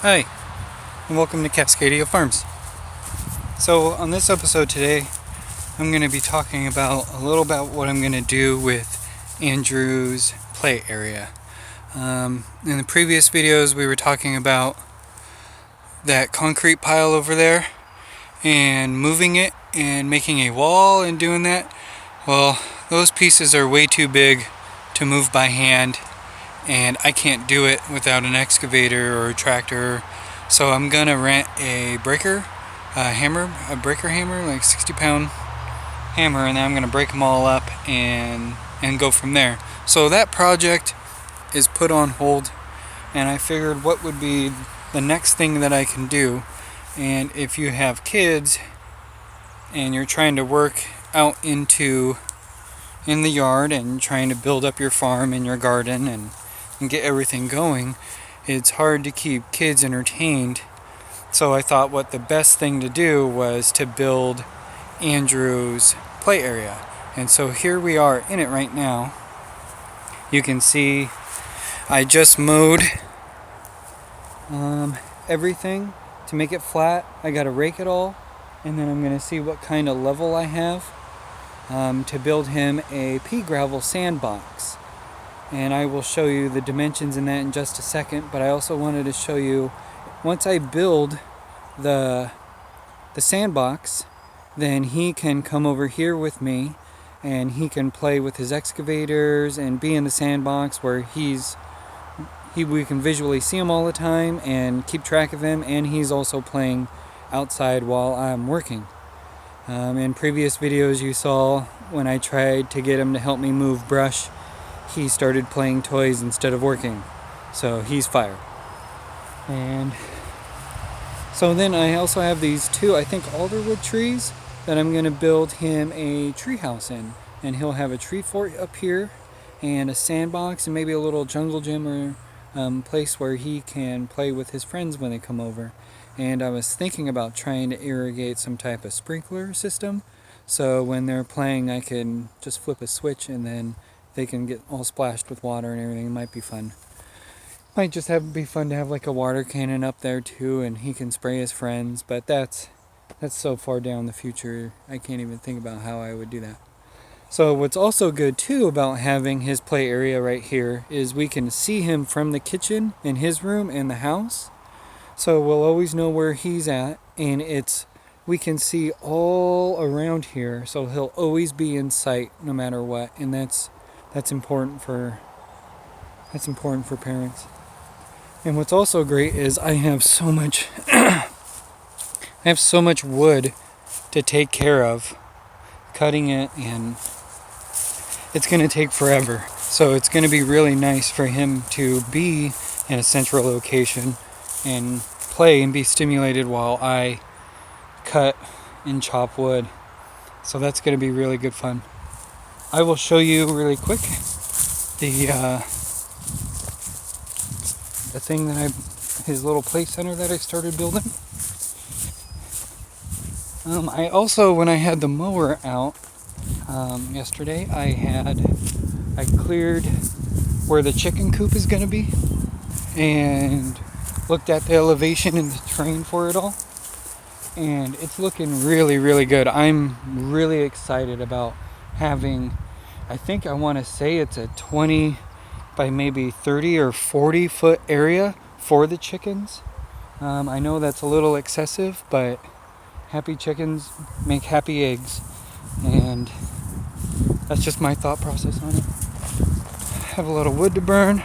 Hi, and welcome to Cascadia Farms. So on this episode today, I'm going to be talking about a little about what I'm going to do with Andrew's play area. In the previous videos, we were talking about that concrete pile over there and moving it and making a wall and doing that. Well, those pieces are way too big to move by hand, and I can't do it without an excavator or a tractor. So I'm gonna rent a breaker hammer, a breaker hammer, like 60-pound hammer, and then I'm gonna break them all up and go from there. So that project is put on hold, and I figured what would be the next thing that I can do. And if you have kids and you're trying to work out in the yard and trying to build up your farm and your garden and get everything going, it's hard to keep kids entertained. So I thought what the best thing to do was to build Andrew's play area. And so here we are in it right now. You can see I just mowed everything to make it flat. I got to rake it all, and then I'm going to see what kind of level I have to build him a pea gravel sandbox. And I will show you the dimensions in that in just a second, but I also wanted to show you, once I build the sandbox, then he can come over here with me and he can play with his excavators and be in the sandbox where we can visually see him all the time and keep track of him, and he's also playing outside while I'm working. In previous videos you saw when I tried to get him to help me move brush, he started playing toys instead of working. So he's fired. And so then I also have these two, I think, alderwood trees that I'm going to build him a tree house in. And he'll have a tree fort up here and a sandbox and maybe a little jungle gym or place where he can play with his friends when they come over. And I was thinking about trying to irrigate some type of sprinkler system, so when they're playing I can just flip a switch and then they can get all splashed with water and everything. It might be fun. Might just be fun to have like a water cannon up there too, and he can spray his friends, but that's so far down the future I can't even think about how I would do that. So what's also good too about having his play area right here is we can see him from the kitchen in his room and the house. So we'll always know where he's at, and we can see all around here, so he'll always be in sight no matter what, and that's important for parents. And what's also great is I have so much wood to take care of, cutting it, and it's going to take forever. So it's going to be really nice for him to be in a central location and play and be stimulated while I cut and chop wood. So that's going to be really good fun. I will show you really quick the thing that his little play center that I started building. I also, when I had the mower out yesterday, I cleared where the chicken coop is going to be and looked at the elevation and the terrain for it all, and it's looking really, really good. I'm really excited about having, I think I want to say it's a 20 by maybe 30 or 40 foot area for the chickens. I know that's a little excessive, but happy chickens make happy eggs, and that's just my thought process on it. Have a lot of wood to burn.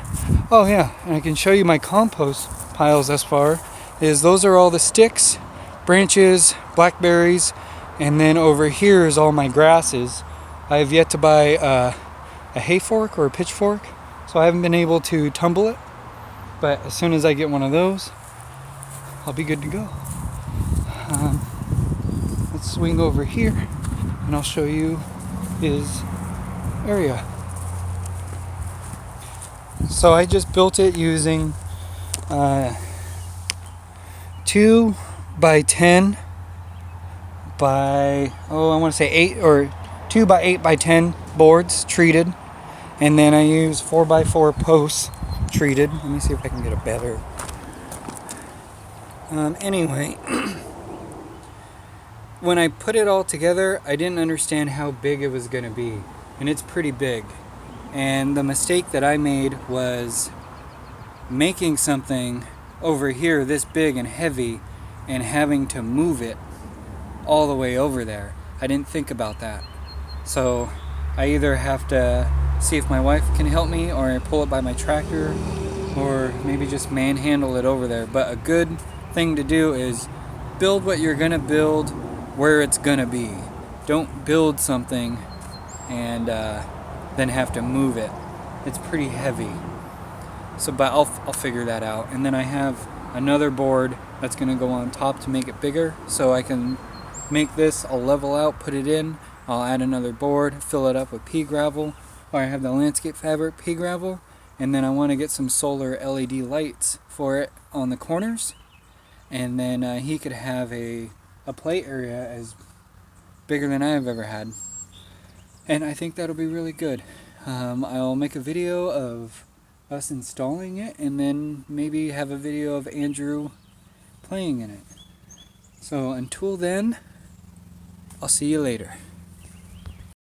Oh yeah, and I can show you my compost piles thus far. Those are all the sticks, branches, blackberries, and then over here is all my grasses. I have yet to buy a hay fork or a pitchfork, so I haven't been able to tumble it, but as soon as I get one of those, I'll be good to go. Let's swing over here and I'll show you his area. So I just built it using 2 by 10 by, I want to say 8 or 2 by 8 by 10 boards treated, and then I use 4 by 4 posts treated. Let me see if I can get a better Anyway, when I put it all together, I didn't understand how big it was going to be. And it's pretty big. And the mistake that I made was making something over here this big and heavy and having to move it all the way over there. I didn't think about that. So I either have to see if my wife can help me, or I pull it by my tractor, or maybe just manhandle it over there. But a good thing to do is build what you're gonna build where it's gonna be. Don't build something and then have to move it. It's pretty heavy. So, but I'll figure that out. And then I have another board that's gonna go on top to make it bigger, so I can make this. I'll level out, put it in. I'll add another board, fill it up with pea gravel, or I have the landscape fabric pea gravel. And then I want to get some solar LED lights for it on the corners. And then he could have a play area as bigger than I've ever had. And I think that'll be really good. I'll make a video of us installing it, and then maybe have a video of Andrew playing in it. So until then, I'll see you later.